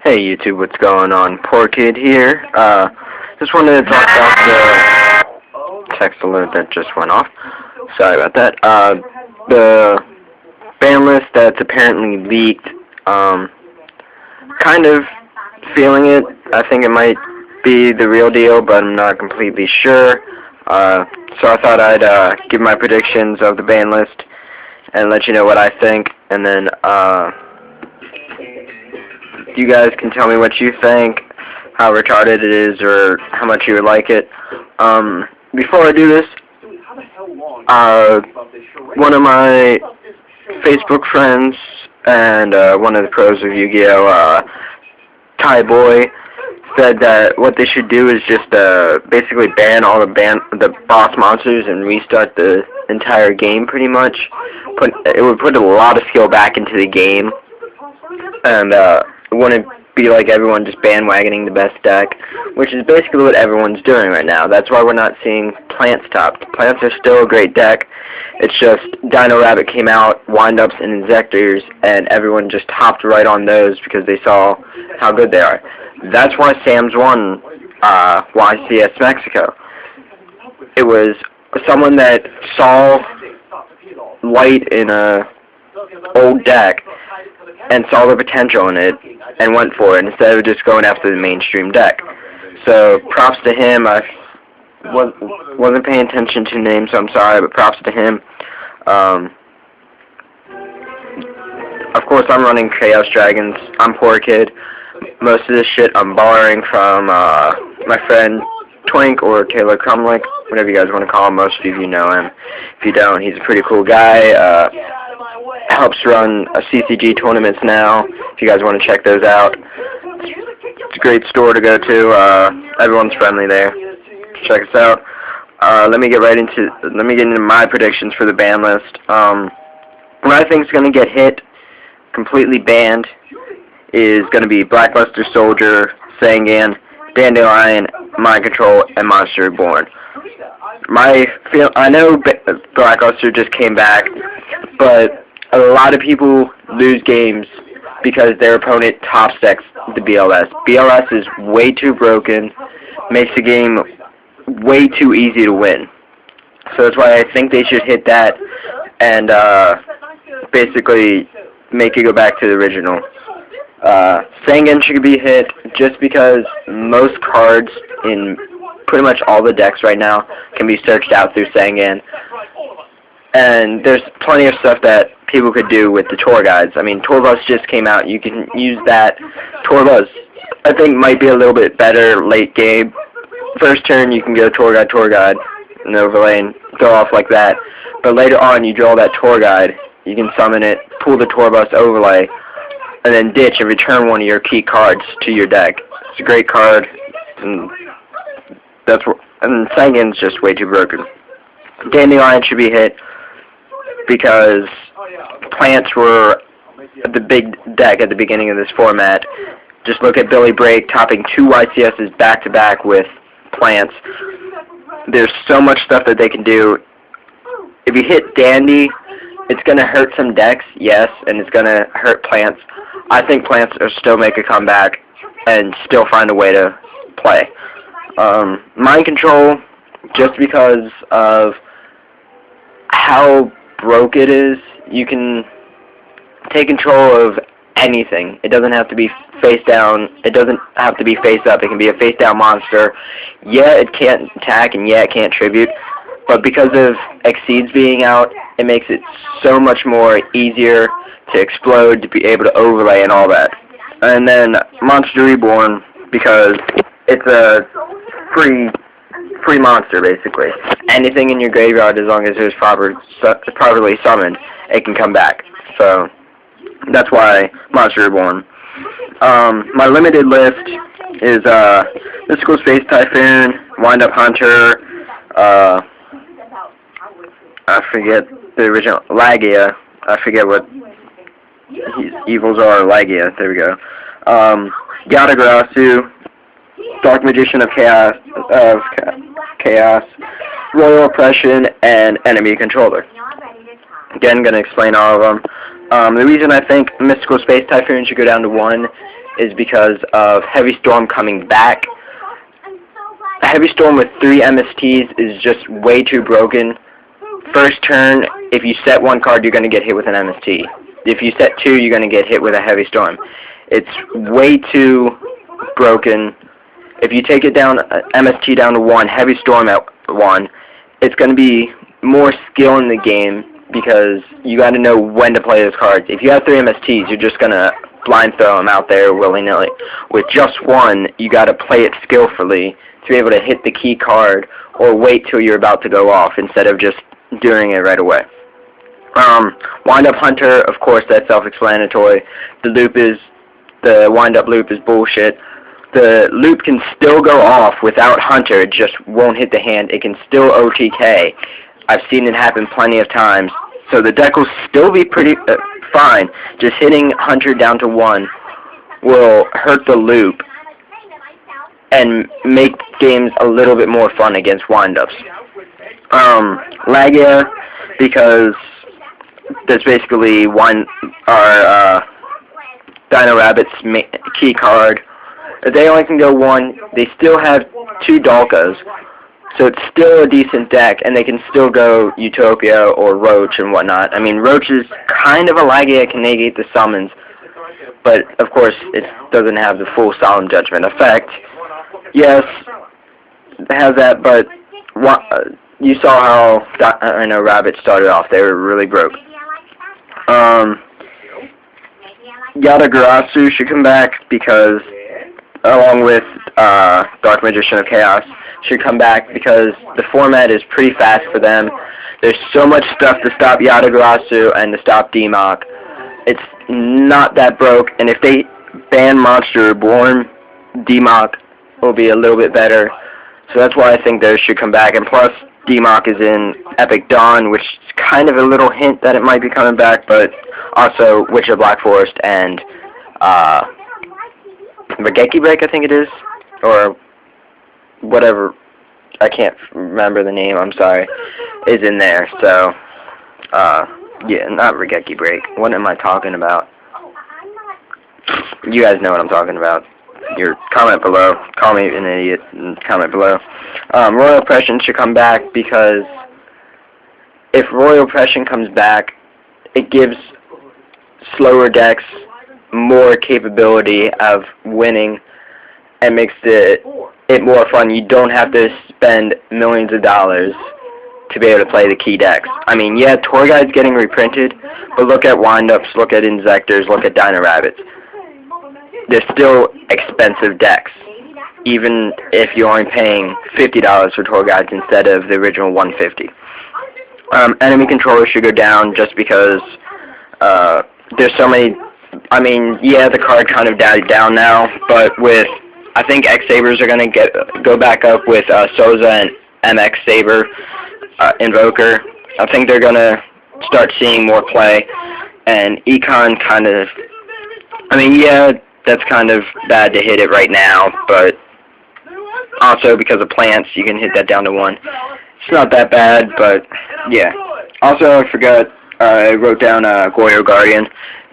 Hey YouTube, what's going on? Poor Kid here. Just wanted to talk about the text alert that just went off. Sorry about that. The ban list that's apparently leaked. Kind of feeling it. I think it might be the real deal, but I'm not completely sure. So I thought I'd give my predictions of the ban list and let you know what I think, and then you guys can tell me what you think, how retarded it is, or how much you would like it. Before I do this, one of my Facebook friends and one of the pros of Yu-Gi-Oh, Ty Boy, said that what they should do is just basically ban all the boss monsters and restart the entire game pretty much. It would put a lot of skill back into the game, and it wouldn't be like everyone just bandwagoning the best deck, which is basically what everyone's doing right now. That's why we're not seeing Plants topped. Plants are still a great deck. It's just Dino Rabbit came out, Wind-Ups and Injectors, and everyone just hopped right on those because they saw how good they are. That's why Sam's won YCS Mexico. It was someone that saw light in a old deck and saw the potential in it and went for it instead of just going after the mainstream deck. So props to him. I wasn't paying attention to names, so I'm sorry, but props to him. Of course, I'm running Chaos Dragons. I'm Poor Kid. Most of this shit I'm borrowing from my friend Twink or Taylor Crumlick, whatever you guys want to call him. Most of you know him. If you don't, he's a pretty cool guy. Helps run CCG tournaments now, if you guys want to check those out. It's a great store to go to. Everyone's friendly there. Check us out. Let me get into my predictions for the ban list. What I think is going to get hit, completely banned, is going to be Blackluster Soldier, Sangan, Dandelion, Mind Control, and Monster Reborn. I know Blackluster just came back, but a lot of people lose games because their opponent top decks the BLS. BLS is way too broken, makes the game way too easy to win. So that's why I think they should hit that and basically make it go back to the original. Sangan should be hit just because most cards in pretty much all the decks right now can be searched out through Sangan. And there's plenty of stuff that people could do with the tour guides. I mean, Tour Bus just came out. You can use that. Tour Bus, I think, might be a little bit better late game. First turn, you can go Tour Guide, and overlay and go off like that. But later on, you draw that tour guide. You can summon it, pull the Tour Bus overlay, and then ditch and return one of your key cards to your deck. It's a great card, and Sangan's just way too broken. Dandelion should be hit because Plants were the big deck at the beginning of this format. Just look at Billy Break topping 2 YCSs back-to-back with Plants. There's so much stuff that they can do. If you hit Dandy, it's going to hurt some decks, yes, and it's going to hurt Plants. I think Plants will still make a comeback and still find a way to play. Mind Control, just because of how broke it is, you can take control of anything. It doesn't have to be face down. It doesn't have to be face up. It can be a face down monster. Yeah, it can't attack, and yeah, it can't tribute. But because of Exceeds being out, it makes it so much more easier to explode, to be able to overlay and all that. And then Monster Reborn, because it's a free monster, basically. Anything in your graveyard, as long as it was properly summoned, it can come back. So that's why Monster Reborn. My limited list is Mystical Space Typhoon, Wind-Up Hunter, I forget the original, Laggia. I forget what his evils are, Laggia, there we go. Yata, Dark Magician of Chaos, Royal Oppression, and Enemy Controller. Again, going to explain all of them. The reason I think Mystical Space Typhoon should go down to 1 is because of Heavy Storm coming back. A Heavy Storm with 3 MSTs is just way too broken. First turn, if you set 1 card, you're going to get hit with an MST. If you set 2, you're going to get hit with a Heavy Storm. It's way too broken. If you take it down, MST down to 1, Heavy Storm at 1, it's going to be more skill in the game because you got to know when to play those cards. If you have 3 MSTs, you're just going to blind throw them out there willy-nilly. With just 1, you got to play it skillfully to be able to hit the key card or wait till you're about to go off instead of just doing it right away. Wind-up Hunter, of course, that's self-explanatory. The wind-up loop is bullshit. The loop can still go off without Hunter, it just won't hit the hand. It can still OTK. I've seen it happen plenty of times. So the deck will still be pretty fine. Just hitting Hunter down to 1 will hurt the loop and make games a little bit more fun against wind-ups. Laggia, because that's basically Dino Rabbit's key card. They only can go 1. They still have 2 Dalkas, so it's still a decent deck, and they can still go Utopia or Roach and whatnot. I mean, Roach is kind of a Laggia, it can negate the summons, but of course it doesn't have the full Solemn Judgment effect. Yes, it has that, but you saw how Rabbit started off. They were really broke. Yata should come back because, along with Dark Magician of Chaos, should come back because the format is pretty fast for them. There's so much stuff to stop Yata and to stop DMOC. It's not that broke, and if they ban Monster Reborn, DMOC will be a little bit better. So that's why I think those should come back. And plus, DMOC is in Epic Dawn, which is kind of a little hint that it might be coming back, but also Witch of Black Forest and Raigeki Break, I think it is, or whatever, I can't remember the name, I'm sorry, is in there. So, yeah, not Raigeki Break. What am I talking about? You guys know what I'm talking about. Your comment below. Call me an idiot and comment below. Royal Oppression should come back because if Royal Oppression comes back, it gives slower decks more capability of winning and makes it more fun. You don't have to spend millions of dollars to be able to play the key decks. I mean, yeah, Tour Guide's getting reprinted, but look at Wind-Ups, look at Inzectors, look at Dino Rabbits. They're still expensive decks, even if you're only paying $50 for Tour Guides instead of the original $150. Enemy Controllers should go down just because there's so many. I mean, yeah, the card kind of died down now, but with, I think X-Sabers are going to go back up with Souza and MX Saber Invoker. I think they're going to start seeing more play, and Econ kind of, I mean, yeah, that's kind of bad to hit it right now, but also because of plants, you can hit that down to 1. It's not that bad, but yeah. Also, I forgot, I wrote down Goyo Guardian,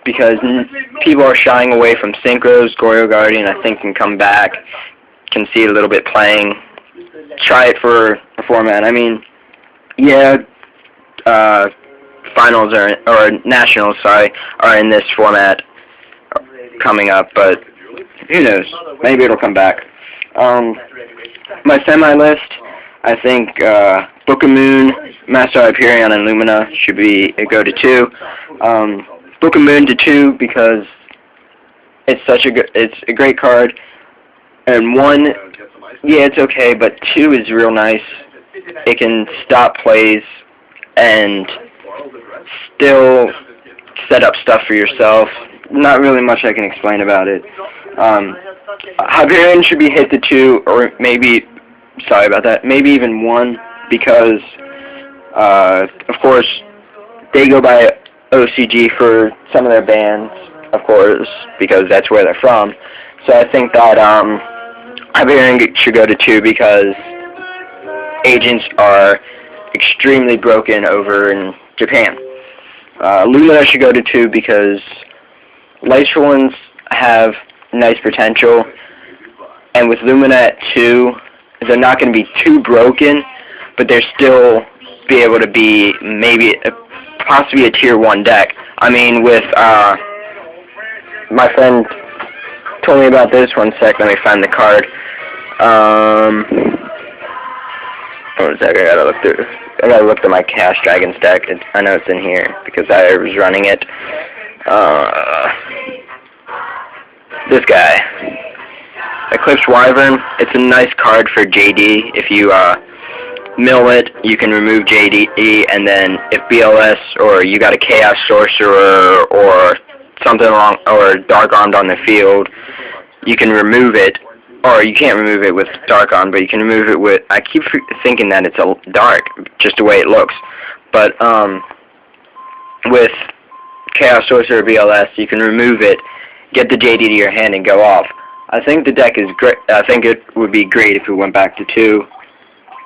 because people are shying away from Synchros. Goyo Guardian, I think, can come back, can see a little bit playing. Try it for a format. I mean, yeah, finals or nationals, sorry, are in this format coming up, but who knows? Maybe it'll come back. My semi-list, I think Book of Moon, Master Hyperion, and Lumina should be go to 2. Book of Moon to 2 because it's it's a great card, and 1, yeah, it's okay, but 2 is real nice. It can stop plays and still set up stuff for yourself. Not really much I can explain about it. Hyperion should be hit to 2, or maybe, sorry about that, maybe even 1, because, of course, they go by OCG for some of their bands, of course, because that's where they're from. So I think that Hyperion should go to 2 because agents are extremely broken over in Japan. Lumina should go to 2 because Light ones have nice potential. And with Lumina at 2, they're not going to be too broken, but they're still be able to be maybe possibly a tier 1 deck. I mean, with my friend told me about this. 1 sec, let me find the card. 1 sec, I gotta look through my Cash Dragons deck. I know it's in here because I was running it. This guy, Eclipse Wyvern. It's a nice card for JD. If you mill it, you can remove JD, and then if BLS or you got a Chaos Sorcerer or something along, or Dark Armed on the field, you can remove it. Or you can't remove it with Dark On, but you can remove it with... I keep thinking that it's a dark, just the way it looks. But with Chaos Sorcerer BLS, you can remove it, get the JD to your hand, and go off. I think the deck is great. I think it would be great if it went back to 2.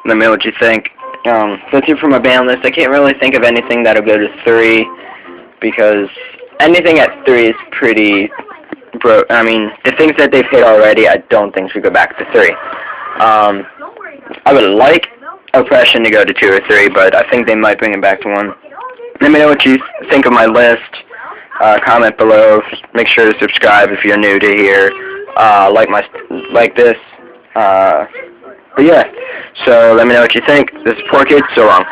Let me know what you think. That's it for my ban list. I can't really think of anything that'll go to 3, because anything at 3 is pretty... I mean, the things that they've hit already, I don't think should go back to 3. I would like Oppression to go to 2 or 3, but I think they might bring it back to 1. Let me know what you think of my list. Comment below. Make sure to subscribe if you're new to here. Like this. But yeah, so let me know what you think. This is Poor Kid. So long.